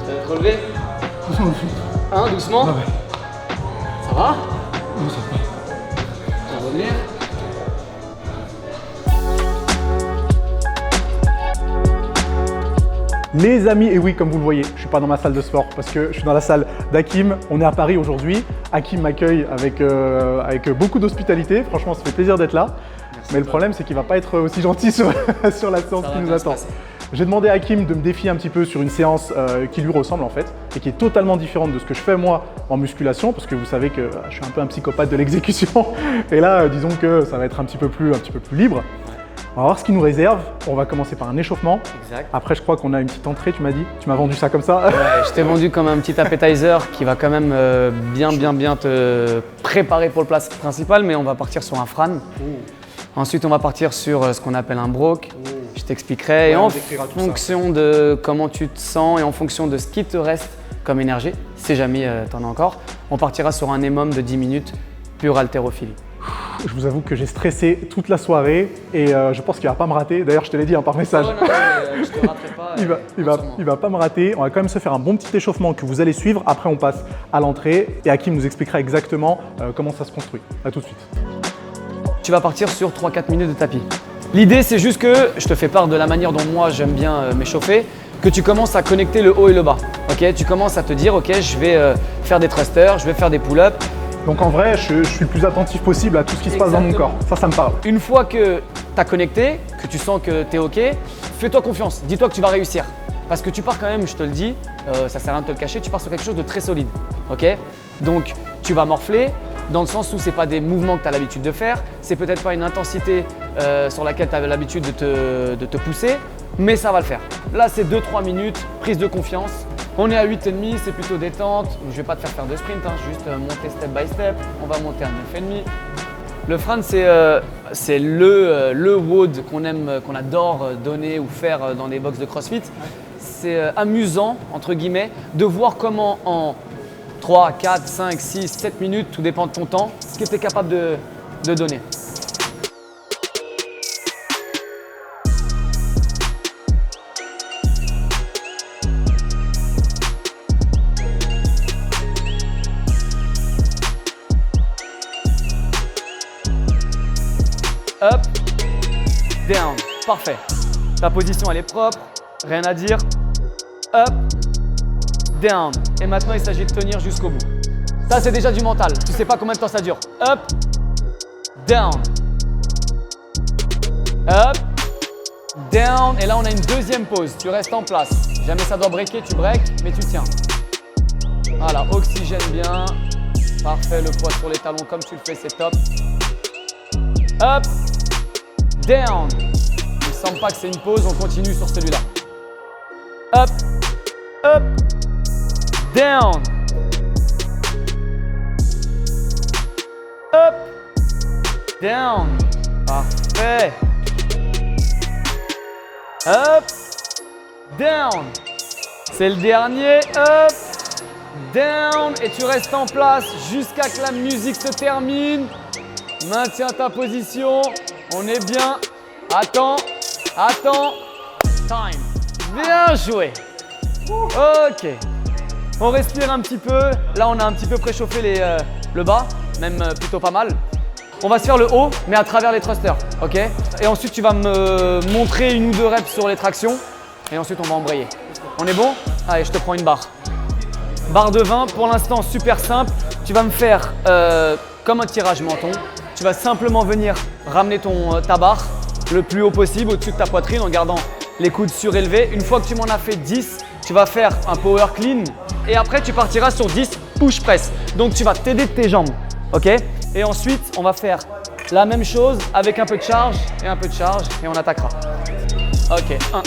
Tu vas te relever. 1, doucement. Ouais. Ça va? Non, ça va pas. Tu vas revenir. Les amis, et oui, comme vous le voyez, je ne suis pas dans ma salle de sport parce que je suis dans la salle d'Hakim. On est à Paris aujourd'hui. Hakim m'accueille avec beaucoup d'hospitalité. Franchement, ça fait plaisir d'être là. Merci. Mais le problème, c'est qu'il ne va pas être aussi gentil sur la séance qui nous attend. J'ai demandé à Hakim de me défier un petit peu sur une séance qui lui ressemble en fait et qui est totalement différente de ce que je fais moi en musculation parce que vous savez que je suis un peu un psychopathe de l'exécution et là disons que ça va être un petit peu plus libre. On va voir ce qu'il nous réserve. On va commencer par un échauffement. Exact. Après, je crois qu'on a une petite entrée, tu m'as dit. Tu m'as vendu ça comme ça. Ouais, je t'ai vendu comme un petit appetizer qui va quand même bien te préparer pour le plat principal, mais on va partir sur un Fran. Ensuite, on va partir sur ce qu'on appelle un broc. Je t'expliquerai. Et en fonction de comment tu te sens et en fonction de ce qui te reste comme énergie, si jamais tu en as encore, on partira sur un EMOM de 10 minutes, pure haltérophilie. Je vous avoue que j'ai stressé toute la soirée et je pense qu'il va pas me rater. D'ailleurs, je te l'ai dit par message. Oh, non, je te raterai pas. Il va pas me rater. On va quand même se faire un bon petit échauffement que vous allez suivre. Après, on passe à l'entrée et Hakim nous expliquera exactement comment ça se construit. À tout de suite. Tu vas partir sur 3-4 minutes de tapis. L'idée, c'est juste que je te fais part de la manière dont moi j'aime bien m'échauffer, que tu commences à connecter le haut et le bas. Ok, tu commences à te dire, ok, je vais faire des thrusters, je vais faire des pull-ups. Donc en vrai, je suis le plus attentif possible à tout ce qui se passe dans mon corps. Ça me parle. Une fois que tu as connecté, que tu sens que tu es ok, fais-toi confiance. Dis-toi que tu vas réussir. Parce que tu pars quand même, je te le dis, ça sert à rien de te le cacher, tu pars sur quelque chose de très solide. Ok? Donc tu vas morfler dans le sens où ce n'est pas des mouvements que tu as l'habitude de faire, c'est peut-être pas une intensité sur laquelle tu as l'habitude de te pousser, mais ça va le faire. Là, c'est 2-3 minutes, prise de confiance. On est à 8,5, c'est plutôt détente. Je ne vais pas te faire de sprint, juste monter step by step. On va monter à 9,5. Le Fran, c'est le WOD qu'on adore donner ou faire dans des box de CrossFit. C'est amusant, entre guillemets, de voir comment en 3, 4, 5, 6, 7 minutes, tout dépend de ton temps, ce que tu es capable de donner. Up, down, parfait. Ta position elle est propre, rien à dire. Up, down. Et maintenant il s'agit de tenir jusqu'au bout. Ça c'est déjà du mental, tu sais pas combien de temps ça dure. Up, down. Up, down. Et là on a une deuxième pause, tu restes en place. Jamais ça doit breaker, tu breaks, mais tu tiens. Voilà, oxygène bien. Parfait, le poids sur les talons comme tu le fais, c'est top. Up, down. Il ne semble pas que c'est une pause, on continue sur celui-là. Up, up, down. Up, down. Parfait. Up, down. C'est le dernier. Up, down. Et tu restes en place jusqu'à que la musique se termine. Maintiens ta position, on est bien. Attends, time. Bien joué. Ok. On respire un petit peu. Là, on a un petit peu préchauffé le bas, même plutôt pas mal. On va se faire le haut, mais à travers les thrusters, ok? Et ensuite, tu vas me montrer 1 ou 2 reps sur les tractions. Et ensuite, on va embrayer. On est bon? Allez, je te prends une barre. Barre de 20, pour l'instant, super simple. Tu vas me faire comme un tirage menton. Tu vas simplement venir ramener ta barre le plus haut possible au-dessus de ta poitrine en gardant les coudes surélevés. Une fois que tu m'en as fait 10, tu vas faire un power clean et après tu partiras sur 10 push press. Donc tu vas t'aider de tes jambes, ok? Et ensuite, on va faire la même chose avec un peu de charge et un peu de charge et on attaquera. Ok, 1,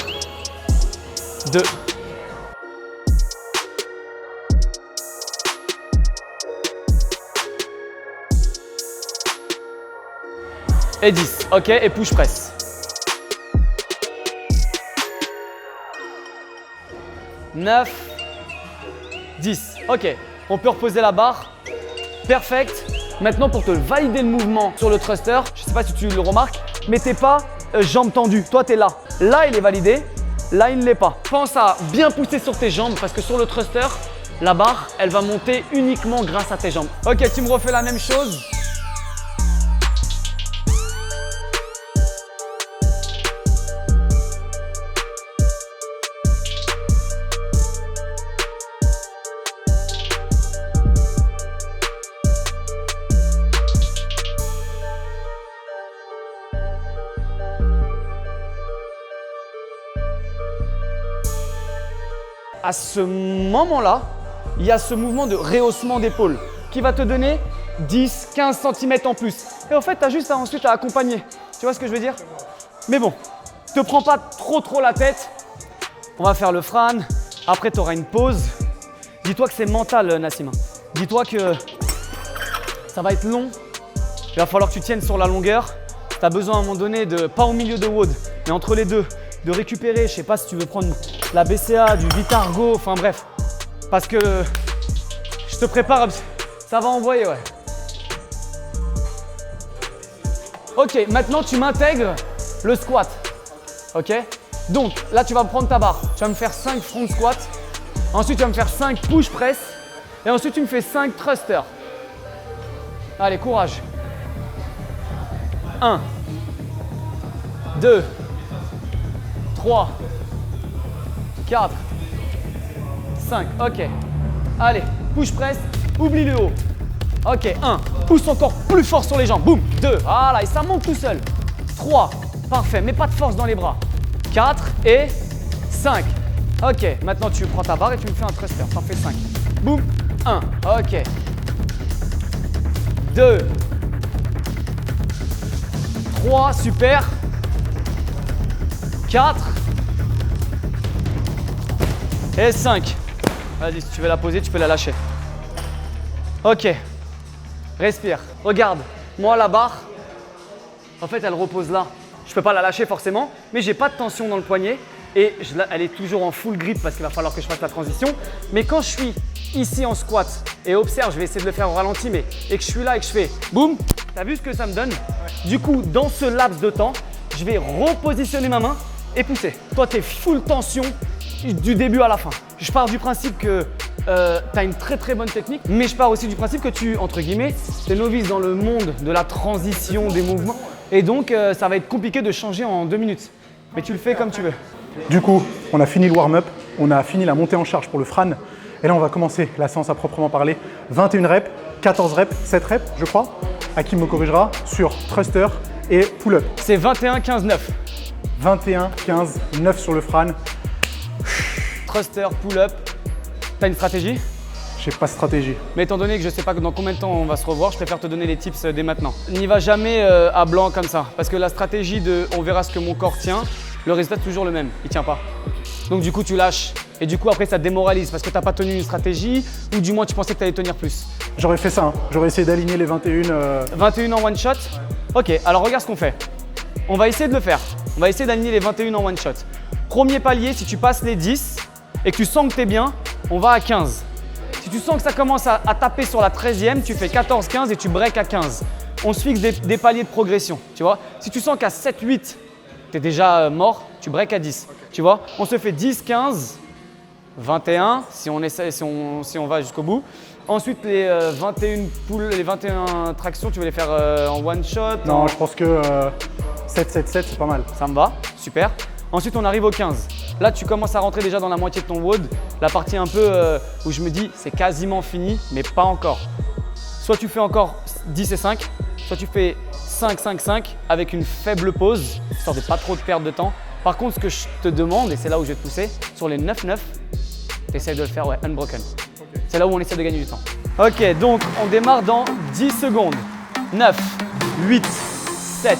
2, et 10, ok, et push press. 9, 10, ok. On peut reposer la barre. Perfect. Maintenant, pour te valider le mouvement sur le thruster, je ne sais pas si tu le remarques, mais t'es pas jambes tendues. Toi, tu es là. Là, il est validé. là il ne l'est pas. Pense à bien pousser sur tes jambes parce que sur le thruster, la barre, elle va monter uniquement grâce à tes jambes. Ok, tu me refais la même chose. À ce moment-là, il y a ce mouvement de rehaussement d'épaule qui va te donner 10-15 cm en plus. Et en fait, tu as juste ensuite à accompagner. Tu vois ce que je veux dire? Mais bon, te prends pas trop la tête. On va faire le Fran. Après, tu auras une pause. Dis-toi que c'est mental, Nassim. Dis-toi que ça va être long. Il va falloir que tu tiennes sur la longueur. Tu as besoin à un moment donné de, pas au milieu de WOD, mais entre les deux, de récupérer. Je sais pas si tu veux prendre la BCA, du Vitargo, enfin bref. Parce que je te prépare, ça va envoyer, ouais. Ok, maintenant tu m'intègres le squat. Ok? Donc là, tu vas prendre ta barre. Tu vas me faire 5 front squat. Ensuite, tu vas me faire 5 push press. Et ensuite, tu me fais 5 thrusters. Allez, courage. 1, 2, 3, 4, 5. Ok. Allez, push press. Oublie le haut. Ok, 1. Pousse encore plus fort sur les jambes. Boum. 2. Voilà, et ça monte tout seul. 3. Parfait, mais pas de force dans les bras. 4 et 5. Ok, maintenant tu prends ta barre et tu me fais un thruster. T'en fais 5. Boum. 1. Ok. 2. 3. Super. 4. Et 5. Vas-y, si tu veux la poser, tu peux la lâcher. Ok. Respire. Regarde, moi la barre, en fait, elle repose là. Je ne peux pas la lâcher forcément, mais j'ai pas de tension dans le poignet et elle est toujours en full grip parce qu'il va falloir que je fasse la transition. Mais quand je suis ici en squat et observe, je vais essayer de le faire au ralenti, mais et que je suis là et que je fais boum, t'as vu ce que ça me donne? Du coup, dans ce laps de temps, je vais repositionner ma main et pousser. Toi, tu es full tension du début à la fin. Je pars du principe que tu as une très bonne technique, mais je pars aussi du principe que tu, entre guillemets, es novice dans le monde de la transition des mouvements. Et donc, ça va être compliqué de changer en 2 minutes. Mais tu le fais comme tu veux. Du coup, on a fini le warm-up, on a fini la montée en charge pour le Fran. Et là, on va commencer la séance à proprement parler. 21 reps, 14 reps, 7 reps, je crois. Hakim me corrigera sur thruster et pull-up. C'est 21, 15, 9. 21, 15, 9 sur le Fran. Thruster, pull-up. T'as une stratégie? J'ai pas de stratégie. Mais étant donné que je ne sais pas dans combien de temps on va se revoir, je préfère te donner les tips dès maintenant. N'y va jamais à blanc comme ça. Parce que la stratégie de on verra ce que mon corps tient, le résultat est toujours le même. Il tient pas. Donc du coup, tu lâches. Et du coup, après, ça te démoralise parce que tu n'as pas tenu une stratégie ou du moins tu pensais que tu allais tenir plus. J'aurais fait ça. Hein. J'aurais essayé d'aligner les 21. 21 en one shot? Ok, alors regarde ce qu'on fait. On va essayer de le faire. On va essayer d'aligner les 21 en one shot. Premier palier, si tu passes les 10 et que tu sens que tu es bien, on va à 15. Si tu sens que ça commence à taper sur la 13e, tu fais 14-15 et tu breaks à 15. On se fixe des paliers de progression, tu vois. Si tu sens qu'à 7-8, tu es déjà mort, tu breaks à 10, tu vois. On se fait 10, 15, 21 si on va jusqu'au bout. Ensuite, les 21 poules, les 21 tractions, tu veux les faire en one shot? Non, je pense que 7-7-7, c'est pas mal. Ça me va, super. Ensuite, on arrive au 15. Là, tu commences à rentrer déjà dans la moitié de ton WOD, la partie un peu où je me dis c'est quasiment fini, mais pas encore. Soit tu fais encore 10 et 5, soit tu fais 5, 5, 5 avec une faible pause, histoire de pas trop de perte de temps. Par contre, ce que je te demande, et c'est là où je vais te pousser, sur les 9-9, tu essaies de le faire unbroken. Okay. C'est là où on essaie de gagner du temps. Ok, donc on démarre dans 10 secondes. 9, 8, 7,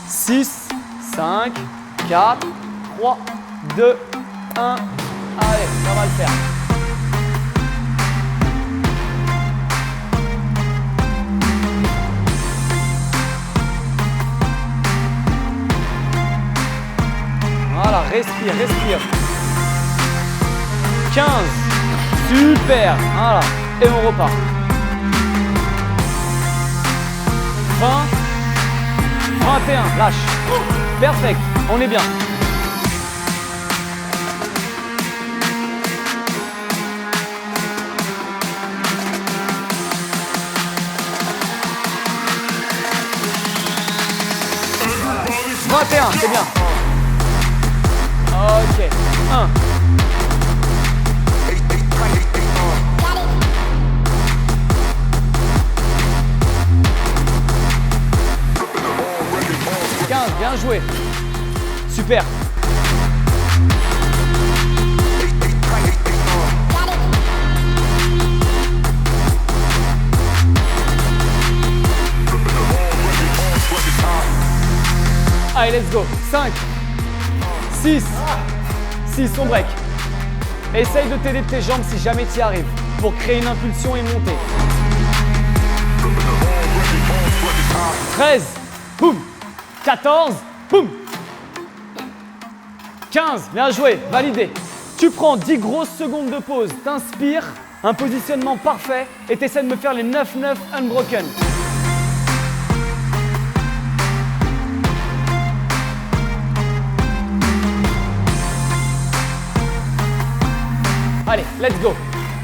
6, 5, 4, 3, 2, 1. Allez, ça va le faire. Voilà, respire, respire. 15. Super. Voilà. Et on repart. 20. 21. Lâche. Perfect. On est bien. bien, c'est bien. Ok, 1. Bien joué. Super. Allez, let's go. 5, 6, 6, on break. Essaye de t'aider de tes jambes si jamais tu y arrives pour créer une impulsion et monter. 13, boum. 14, boum. 15, bien joué, validé. Tu prends 10 grosses secondes de pause, t'inspires, un positionnement parfait et tu essaies de me faire les 9-9 unbroken. Allez, let's go.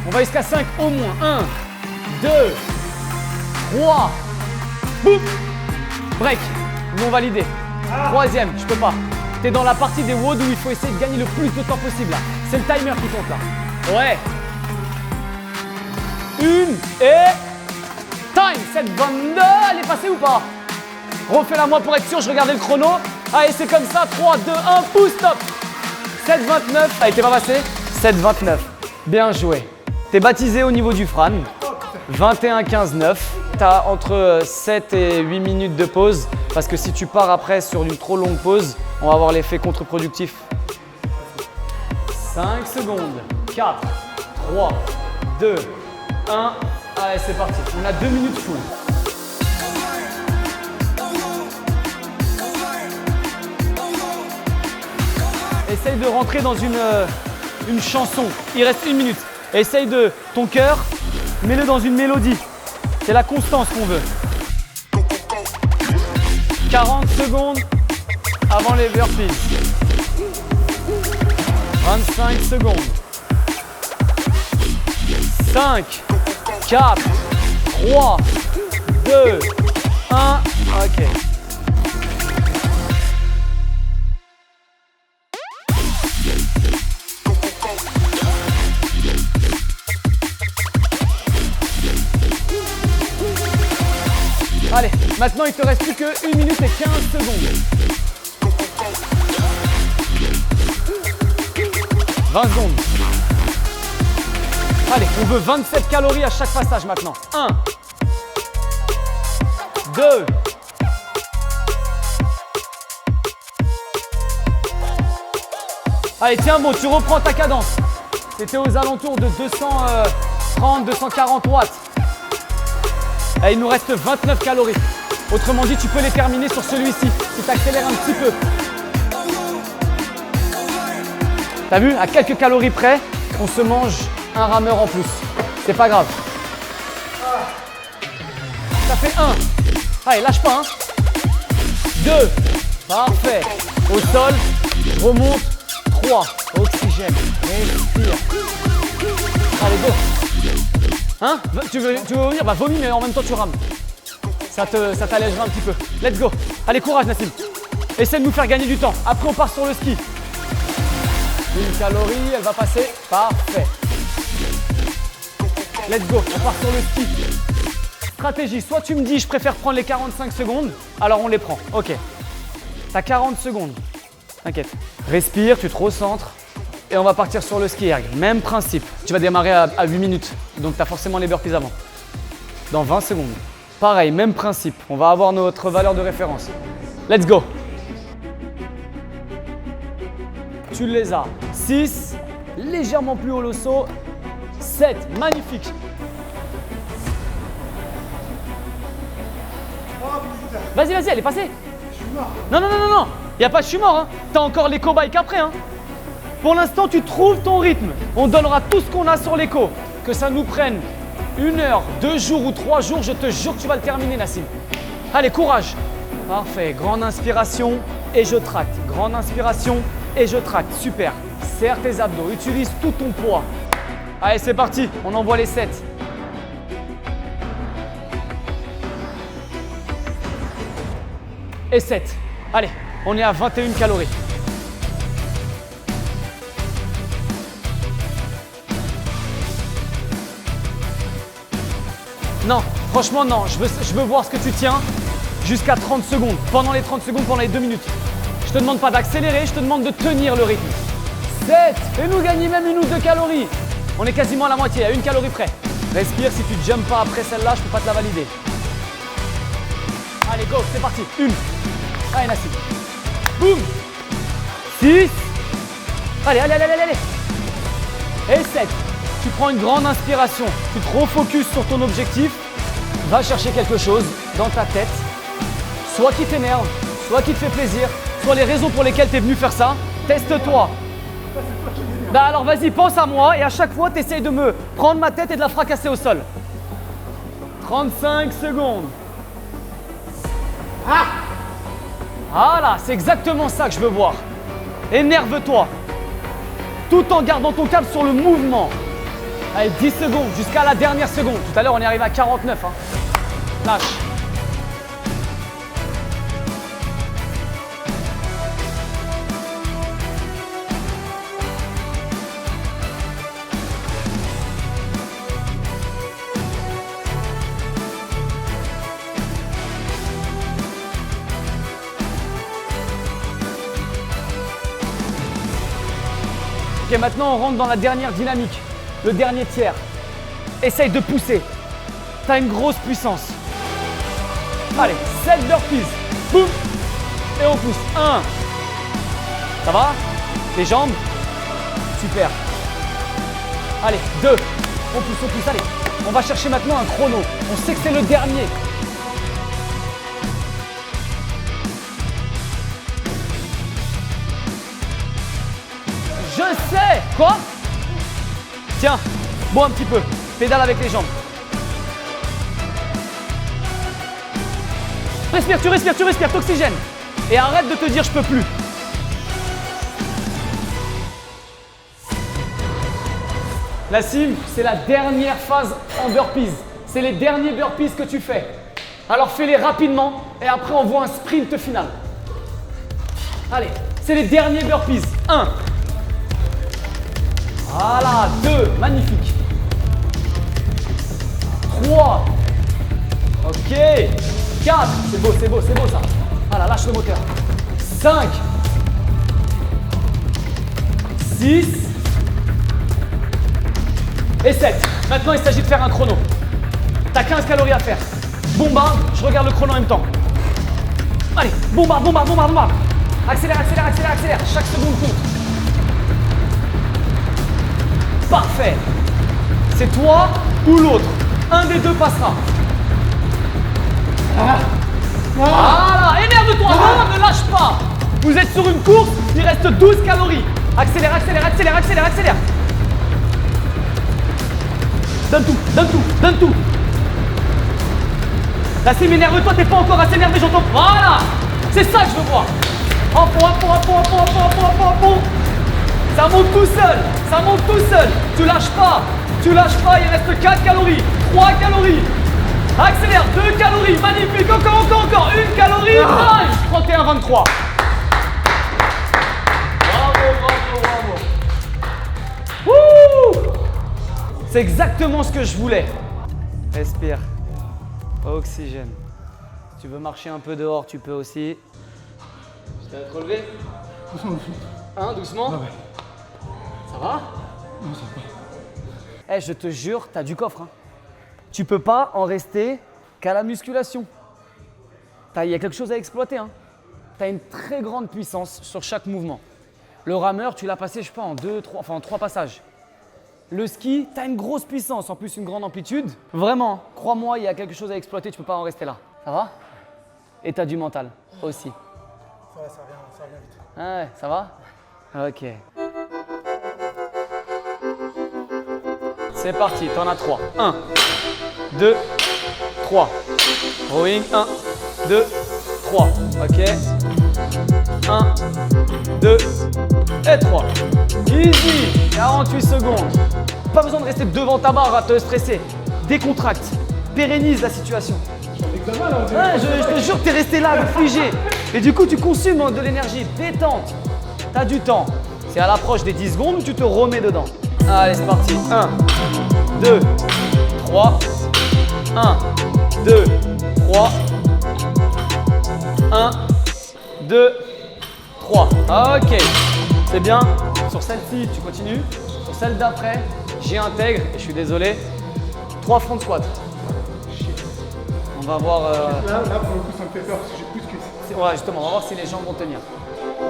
On va jusqu'à 5 au moins. 1, 2, 3, boum. Break. Non validé. Troisième, je peux pas. T'es dans la partie des WOD où il faut essayer de gagner le plus de temps possible là. C'est le timer qui compte là. Ouais. 1 et time. 7,22. Elle est passée ou pas? Refais-la moi pour être sûr, je regardais le chrono. Allez, c'est comme ça. 3, 2, 1, pouce, stop. 7,29. Allez, t'es pas passé? 7,29. Bien joué. T'es baptisé au niveau du Fran. 21,15,9. T'as entre 7 et 8 minutes de pause parce que si tu pars après sur une trop longue pause, on va avoir l'effet contre-productif. 5 secondes. 4, 3, 2, 1. Allez, c'est parti. On a 2 minutes full. Essaye de rentrer dans une chanson. Il reste 1 minute. Essaye de ton cœur, mets-le dans une mélodie. C'est la constance qu'on veut. 40 secondes avant les burpees. 25 secondes. 5, 4, 3, 2, 1. Ok. Allez, maintenant il te reste plus que 1 minute et 15 secondes. 20 secondes. Allez, on veut 27 calories à chaque passage maintenant. 1, 2, allez, tiens bon, tu reprends ta cadence. C'était aux alentours de 230, 240 watts. Et il nous reste 29 calories. Autrement dit, tu peux les terminer sur celui-ci si tu accélères un petit peu. T'as vu? À quelques calories près, on se mange un rameur en plus. C'est pas grave. Ça fait 1. Allez, lâche pas. 2. Parfait. Au sol, je remonte. 3. Oxygène. Respire. Allez, go. Hein? Tu veux vomir? Bah vomis mais en même temps tu rames. Ça t'allégera un petit peu. Let's go. Allez, courage Nassim. Essaie de nous faire gagner du temps. Après on part sur le ski. 1 calorie, elle va passer. Parfait. Let's go, on part sur le ski. Stratégie, soit tu me dis je préfère prendre les 45 secondes, alors on les prend. Ok. T'as 40 secondes. T'inquiète. Respire, tu te recentres. Et on va partir sur le ski erg. Même principe. Tu vas démarrer à 8 minutes. Donc tu as forcément les burpees avant. Dans 20 secondes. Pareil, même principe. On va avoir notre valeur de référence. Let's go. Tu les as. 6. Légèrement plus haut le saut. 7. Magnifique. Vas-y, vas-y, elle est passée. Non, non, non, non, non. Il n'y a pas de je suis mort. Hein. Tu as encore l'éco bike après. Hein. Pour l'instant, tu trouves ton rythme. On donnera tout ce qu'on a sur l'éco. Que ça nous prenne 1 heure, 2 jours ou 3 jours, je te jure que tu vas le terminer, Nassim. Allez, courage. Parfait. Grande inspiration et je tracte. Grande inspiration et je tracte. Super. Serre tes abdos. Utilise tout ton poids. Allez, c'est parti. On envoie les 7. Et 7. Allez. On est à 21 calories. Non, franchement non, je veux voir ce que tu tiens jusqu'à 30 secondes. Pendant les 30 secondes, pendant les 2 minutes. Je te demande pas d'accélérer, je te demande de tenir le rythme. 7, fais-nous gagner même 1 ou 2 calories. On est quasiment à la moitié, à 1 calorie près. Respire, si tu ne jumps pas après celle-là, je peux pas te la valider. Allez, go, c'est parti. 1. Allez, Nassim. Boum. 6. Allez. Et 7. Tu prends une grande inspiration. Tu te refocus sur ton objectif. Va chercher quelque chose dans ta tête. Soit qui t'énerve, soit qui te fait plaisir, soit les raisons pour lesquelles tu es venu faire ça. Teste-toi. Bah alors vas-y, pense à moi et à chaque fois, tu essayes de me prendre ma tête et de la fracasser au sol. 35 secondes. Voilà, c'est exactement ça que je veux voir. Énerve-toi. Tout en gardant ton cap sur le mouvement. Allez, 10 secondes, jusqu'à la dernière seconde. Tout à l'heure, on est arrivé à 49. Hein. Lâche. Ok, maintenant on rentre dans la dernière dynamique, le dernier tiers. Essaye de pousser. Tu as une grosse puissance. Allez, 7 burpees. Boum. Et on pousse. 1. Ça va? Les jambes? Super. Allez, 2. On pousse. Allez, on va chercher maintenant un chrono. On sait que c'est le dernier. Je sais. Quoi? Tiens, bois un petit peu. Pédale avec les jambes. Respire, tu respires, t'oxygènes. Et arrête de te dire je peux plus. La cime, c'est la dernière phase en burpees. C'est les derniers burpees que tu fais. Alors fais-les rapidement et après on voit un sprint final. Allez, c'est les derniers burpees. 1. Voilà, 2, magnifique. 3. Ok. 4, c'est beau ça. Voilà, lâche le moteur. 5. 6. Et 7. Maintenant, il s'agit de faire un chrono. T'as 15 calories à faire. Bombarde, je regarde le chrono en même temps. Allez, bombarde. Accélère. Chaque seconde compte. Parfait. C'est toi ou l'autre. Un des deux passera. Voilà, énerve-toi, non, ne lâche pas. Vous êtes sur une course, il reste 12 calories. Accélère. Donne tout. Là, c'est m'énerve-toi, t'es pas encore assez énervé, j'entends. Voilà, c'est ça que je veux voir. En fond. Ça monte tout seul. Tu lâches pas, il reste 4 calories, 3 calories. Accélère, 2 calories, magnifique, encore, 1 calorie, nice, 31-23. Bravo. Wouh! C'est exactement ce que je voulais. Respire, oxygène. Si tu veux marcher un peu dehors, tu peux aussi. Je t'ai relevé. Doucement. Doucement. Ah ouais. Ça va? Non, ça va. Je te jure, t'as du coffre. Hein. Tu peux pas en rester qu'à la musculation. Il y a quelque chose à exploiter. Hein. Tu as une très grande puissance sur chaque mouvement. Le rameur, tu l'as passé, je sais pas, en 3 passages. Le ski, tu as une grosse puissance, en plus une grande amplitude. Vraiment, crois-moi, il y a quelque chose à exploiter, tu peux pas en rester là. Ça va? Et tu as du mental aussi. Ça revient vite. Ah ouais, ça va? Ok. C'est parti, t'en as 3. 1, 2, 3. Rowing, 1, 2, 3. Ok. 1, 2 et 3. Easy. 48 secondes. Pas besoin de rester devant ta barre à te stresser. Décontracte. Pérennise la situation. Ouais, je te jure que t'es resté là, figé. Et du coup, tu consumes de l'énergie. Détente. Tu as du temps. C'est à l'approche des 10 secondes où tu te remets dedans. Allez, c'est parti. 1, 2, 3. 1, 2, 3. 1, 2, 3. Ok. C'est bien. Sur celle-ci, tu continues. Sur celle d'après, j'y intègre. Et je suis désolé. 3 front squats. On va voir. Là, pour le coup, ça me fait peur parce que j'ai plus de cuisses. Ouais, justement, on va voir si les jambes vont tenir.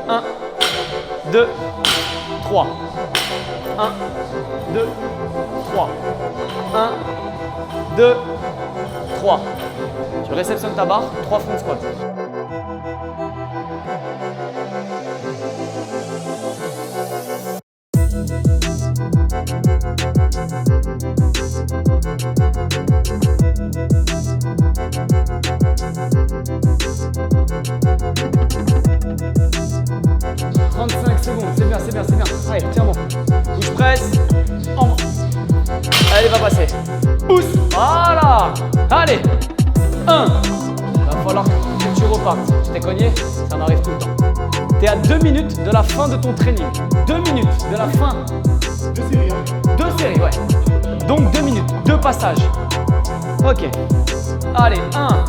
1, 2, 3. 1, 2, 3. 1, 2, 3. Tu réceptionnes ta barre, 3 front squats. C'est bien, c'est bien, c'est bien. Allez, tiens bon. Bouge presse. En. Allez, va passer. Pousse. Voilà. Allez. 1. Va falloir que tu repartes. Tu t'es cogné, ça m'arrive tout le temps. Tu es à 2 minutes de la fin de ton training. 2 minutes de la fin. 2 séries. Hein. 2 séries, ouais. Donc 2 minutes, 2 passages. Ok. Allez, 1,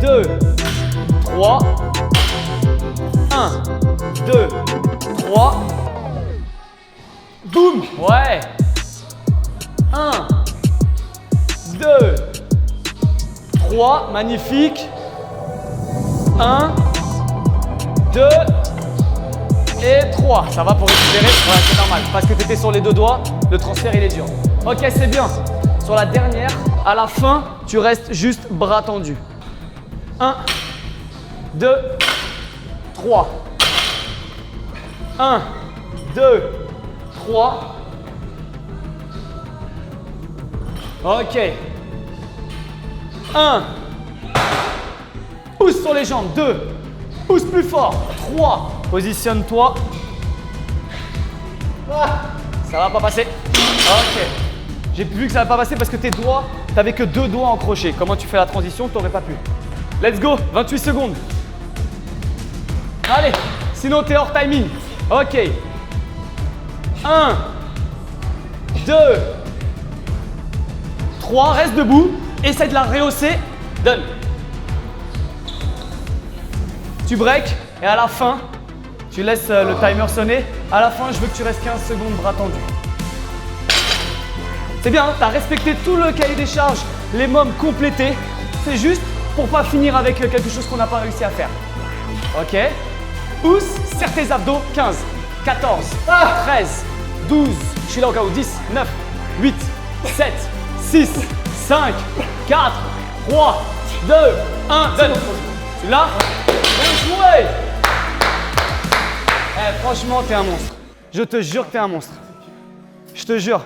2, 3. 1, 2, 3. Boum. Ouais. 1, 2, 3. Magnifique. 1, 2 et 3. Ça va pour récupérer? Ouais, c'est normal. Parce que tu étais sur les 2 doigts, le transfert il est dur. Ok, c'est bien. Sur la dernière, à la fin, tu restes juste bras tendus. 1, 2, 3. 1, 2, 3. Ok. 1. Pousse sur les jambes. 2. Pousse plus fort. 3. Positionne-toi. Ça va pas passer. Ok. J'ai vu que ça va pas passer parce que tes doigts, t'avais que 2 doigts en crochet. Comment tu fais la transition? T'aurais pas pu. Let's go. 28 secondes. Allez. Sinon, t'es hors timing. Ok. 1, 2, 3. Reste debout. Essaye de la rehausser. Donne. Tu breaks et à la fin, tu laisses le timer sonner. À la fin, je veux que tu restes 15 secondes bras tendus. C'est bien, tu as respecté tout le cahier des charges, les mômes complétés. C'est juste pour pas finir avec quelque chose qu'on n'a pas réussi à faire. Ok. Pousse, serre tes abdos. 15, 14, 13, 12, je suis là au cas où. 10, 9, 8, 7, 6, 5, 4, 3, 2, 1. Donne. Tu l'as? Bien joué. Franchement, t'es un monstre. Je te jure que t'es un monstre. Je te jure.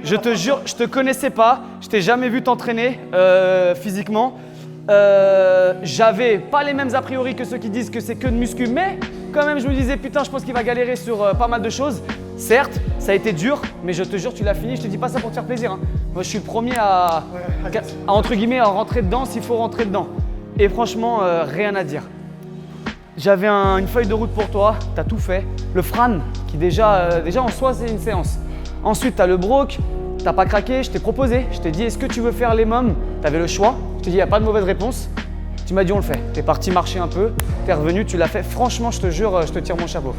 Je te jure, je te connaissais pas. Je t'ai jamais vu t'entraîner physiquement. J'avais pas les mêmes a priori que ceux qui disent que c'est que de muscu, mais quand même je me disais putain, je pense qu'il va galérer sur pas mal de choses. Certes, ça a été dur, mais je te jure tu l'as fini. Je te dis pas ça pour te faire plaisir. Hein. Moi je suis le premier à entre guillemets à rentrer dedans s'il faut rentrer dedans. Et franchement, rien à dire. J'avais une feuille de route pour toi, tu as tout fait. Le Fran, qui déjà en soi c'est une séance. Ensuite tu as le Broke, t'as pas craqué, je t'ai proposé. Je t'ai dit est-ce que tu veux faire les mômes? Tu avais le choix. Je t'ai dit il n'y a pas de mauvaise réponse. Tu m'as dit on le fait. Tu es parti marcher un peu, tu es revenu, tu l'as fait. Franchement, je te jure, je te tire mon chapeau.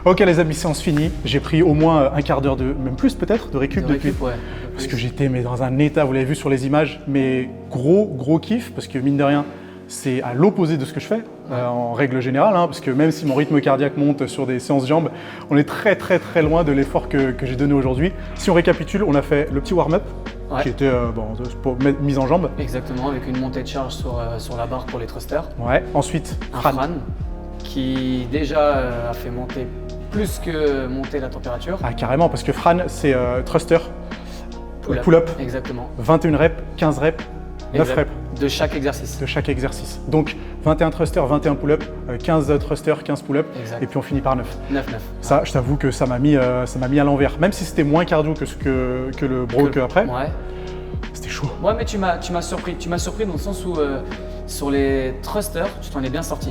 Ok les amis, séance finie. J'ai pris au moins un quart d'heure, même plus peut-être, de récup depuis. Ouais, parce que j'étais dans un état, vous l'avez vu sur les images, mais gros kiff, parce que mine de rien, c'est à l'opposé de ce que je fais en règle générale, hein, parce que même si mon rythme cardiaque monte sur des séances jambes, on est très loin de l'effort que j'ai donné aujourd'hui. Si on récapitule, on a fait le petit warm-up, qui était pour mise en jambe. Exactement, avec une montée de charge sur la barre pour les thrusters. Ouais. Ensuite, un Fran qui déjà a fait monter plus que monter la température. Ah carrément, parce que Fran c'est thruster, pull-up, exactement. 21 reps, 15 reps, 9 reps. De chaque exercice. De chaque exercice. Donc 21 thruster, 21 pull-up, 15 thruster, 15 pull-up, et puis on finit par 9. 9. Ça, je t'avoue que ça m'a mis à l'envers. Même si c'était moins cardio que le Broke après. Ouais. C'était chaud. Ouais, mais tu m'as surpris. Tu m'as surpris dans le sens où sur les thrusters, tu t'en es bien sorti.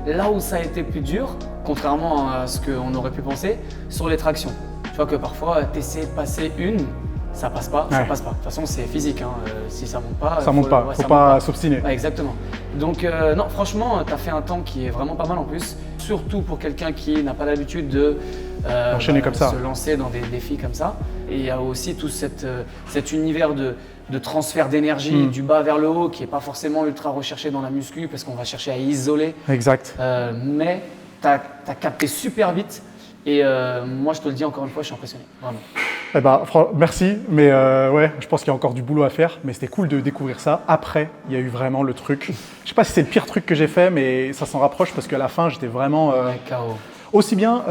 Là où ça a été plus dur, contrairement à ce qu'on aurait pu penser, sur les tractions. Tu vois que parfois, tu essaies de passer une, ça passe pas, ça passe pas. De toute façon, c'est physique, hein. Si ça monte pas, ça monte pas, faut pas s'obstiner. Ouais, exactement. Donc non, franchement, tu as fait un temps qui est vraiment pas mal en plus, surtout pour quelqu'un qui n'a pas l'habitude de enchaîner comme ça, se lancer dans des défis comme ça. Et il y a aussi tout cet univers de transfert d'énergie du bas vers le haut qui n'est pas forcément ultra recherché dans la muscu parce qu'on va chercher à isoler. Exact. Mais tu as capté super vite et moi je te le dis encore une fois, je suis impressionné, vraiment. Eh ben, merci, mais ouais, je pense qu'il y a encore du boulot à faire, mais c'était cool de découvrir ça. Après, il y a eu vraiment le truc. Je sais pas si c'est le pire truc que j'ai fait, mais ça s'en rapproche parce qu'à la fin, j'étais vraiment KO. Aussi bien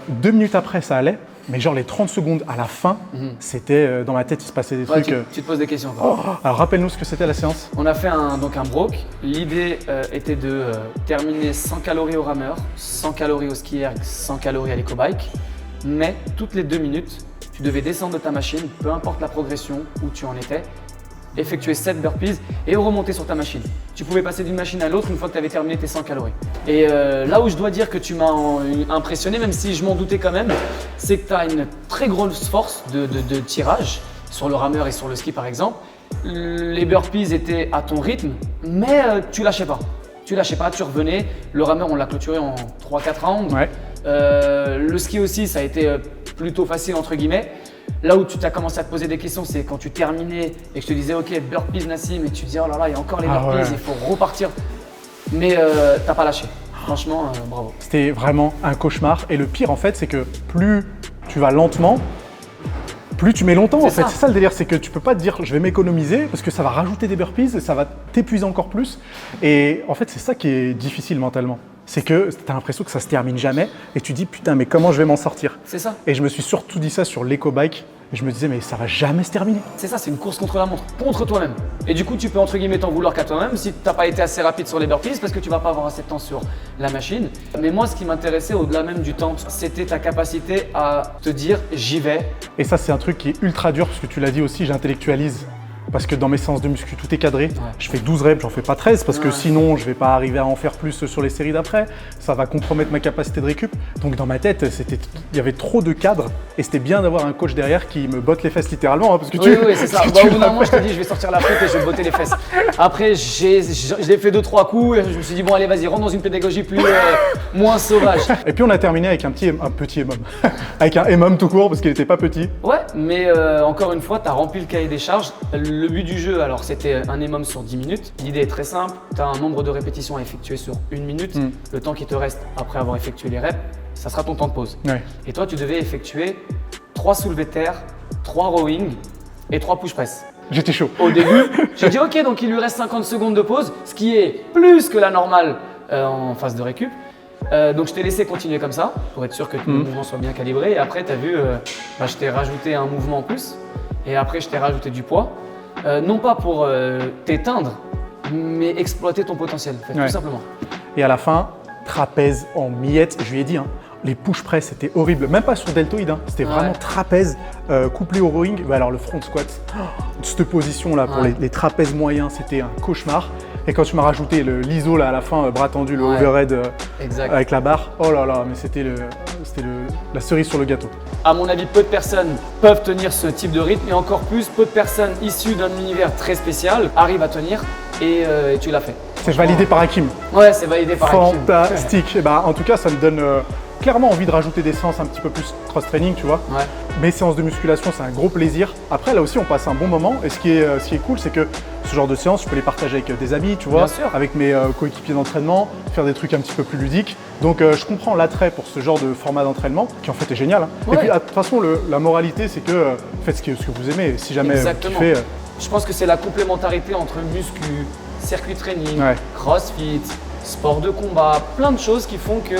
2 minutes après, ça allait, mais genre les 30 secondes à la fin, c'était dans ma tête, il se passait des trucs. Tu te poses des questions. Alors rappelle-nous ce que c'était la séance. On a fait donc un broke. L'idée était de terminer 100 calories au rameur, 100 calories au ski erg, 100 calories à l'éco-bike, mais toutes les 2 minutes, tu devais descendre de ta machine, peu importe la progression où tu en étais, effectuer 7 burpees et remonter sur ta machine. Tu pouvais passer d'une machine à l'autre une fois que tu avais terminé tes 100 calories. Et là où je dois dire que tu m'as impressionné, même si je m'en doutais quand même, c'est que tu as une très grosse force de tirage sur le rameur et sur le ski par exemple. Les burpees étaient à ton rythme, mais tu lâchais pas. Tu lâchais pas, tu revenais. Le rameur, on l'a clôturé en 3-4 rounds. Ouais. Le ski aussi, ça a été plutôt facile entre guillemets. Là où tu t'as commencé à te poser des questions, c'est quand tu terminais et que je te disais ok, burpees Nassim, et tu disais oh là là, il y a encore les burpees, il faut repartir. Mais t'as pas lâché. Franchement, bravo. C'était vraiment un cauchemar. Et le pire en fait, c'est que plus tu vas lentement, plus tu mets longtemps en fait. C'est ça le délire, c'est que tu peux pas te dire je vais m'économiser parce que ça va rajouter des burpees et ça va t'épuiser encore plus. Et en fait, c'est ça qui est difficile mentalement. C'est que tu as l'impression que ça se termine jamais et tu dis putain mais comment je vais m'en sortir? C'est ça. Et je me suis surtout dit ça sur l'éco-bike et je me disais mais ça va jamais se terminer. C'est ça, c'est une course contre la montre, contre toi-même. Et du coup tu peux entre guillemets t'en vouloir qu'à toi-même si tu n'as pas été assez rapide sur les burpees parce que tu vas pas avoir assez de temps sur la machine. Mais moi ce qui m'intéressait au-delà même du temps, c'était ta capacité à te dire j'y vais. Et ça c'est un truc qui est ultra dur parce que tu l'as dit aussi, j'intellectualise. Parce que dans mes séances de muscu, tout est cadré. Ouais. Je fais 12 reps, j'en fais pas 13 parce que sinon, je vais pas arriver à en faire plus sur les séries d'après. Ça va compromettre ma capacité de récup. Donc dans ma tête, il y avait trop de cadres et c'était bien d'avoir un coach derrière qui me botte les fesses littéralement. Hein, parce que oui, c'est ça. Au bout d'un moment, je te dis, je vais sortir la flûte et je vais botter les fesses. Après, je l'ai fait 2-3 coups et je me suis dit, bon, allez, vas-y, rentre dans une pédagogie moins sauvage. Et puis on a terminé avec un petit EMOM. Avec un EMOM tout court parce qu'il était pas petit. Ouais, mais encore une fois, tu as rempli le cahier des charges. Le but du jeu, alors c'était un EMOM sur 10 minutes. L'idée est très simple, tu as un nombre de répétitions à effectuer sur 1 minute. Le temps qui te reste après avoir effectué les reps, ça sera ton temps de pause. Ouais. Et toi, tu devais effectuer 3 soulevés de terre, 3 rowing et 3 push press. J'étais chaud. Au début, j'ai dit ok, donc il lui reste 50 secondes de pause, ce qui est plus que la normale en phase de récup. Donc je t'ai laissé continuer comme ça pour être sûr que tous les mouvements soient bien calibrés. Et après, tu as vu, je t'ai rajouté un mouvement en plus et après, je t'ai rajouté du poids. Non pas pour t'éteindre, mais exploiter ton potentiel, en fait, tout simplement. Et à la fin, trapèze en miettes, je lui ai dit, hein, les push press c'était horrible, même pas sur deltoïde, hein, c'était vraiment trapèze couplé au rowing. Bah alors le front squat, cette position là pour les trapèzes moyens, c'était un cauchemar. Et quand tu m'as rajouté l'ISO là à la fin, bras tendu, le overhead avec la barre, oh là là, mais c'était la cerise sur le gâteau. À mon avis, peu de personnes peuvent tenir ce type de rythme et encore plus, peu de personnes issues d'un univers très spécial arrivent à tenir et tu l'as fait. C'est validé par Hakim. Ouais, c'est validé par Hakim. Fantastique. En tout cas, ça me donne clairement envie de rajouter des séances un petit peu plus cross-training, tu vois. Ouais. Mes séances de musculation, c'est un gros plaisir. Après, là aussi, on passe un bon moment. Et ce qui est cool, c'est que ce genre de séances, je peux les partager avec des amis, tu vois, avec mes coéquipiers d'entraînement, faire des trucs un petit peu plus ludiques. Donc, je comprends l'attrait pour ce genre de format d'entraînement, qui en fait est génial. Hein. Ouais. Et puis, de toute façon, la moralité, c'est que faites ce que vous aimez. Si jamais vous kiffez… Je pense que c'est la complémentarité entre muscu, circuit training, crossfit, sport de combat, plein de choses qui font que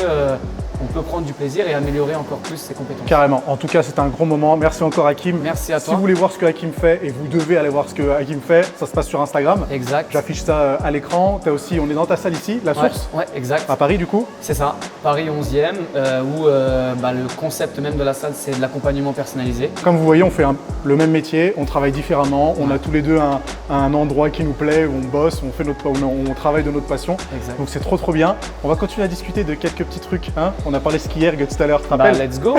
on peut prendre du plaisir et améliorer encore plus ses compétences. Carrément. En tout cas, c'était un gros moment. Merci encore Hakim. Merci à toi. Si vous voulez voir ce que Hakim fait, et vous devez aller voir ce que Hakim fait, ça se passe sur Instagram. Exact. J'affiche ça à l'écran. On est dans ta salle ici, la source. Ouais, exact. À Paris du coup. C'est ça, Paris 11e, où le concept même de la salle, c'est de l'accompagnement personnalisé. Comme vous voyez, on fait le même métier, on travaille différemment, on a tous les deux un endroit qui nous plaît, où on bosse, on fait on travaille de notre passion. Exact. Donc c'est trop bien. On va continuer à discuter de quelques petits trucs. Hein. On a parlé ski erg tout à l'heure, tu te Bah, rappelles? let's go,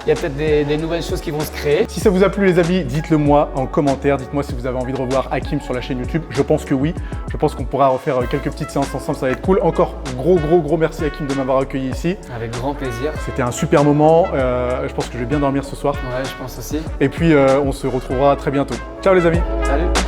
il y a peut-être des nouvelles choses qui vont se créer. Si ça vous a plu les amis, dites-le moi en commentaire. Dites-moi si vous avez envie de revoir Hakim sur la chaîne YouTube. Je pense que oui. Je pense qu'on pourra refaire quelques petites séances ensemble, ça va être cool. Encore gros merci Hakim de m'avoir accueilli ici. Avec grand plaisir. C'était un super moment. Je pense que je vais bien dormir ce soir. Ouais, je pense aussi. Et puis on se retrouvera très bientôt. Ciao les amis. Salut.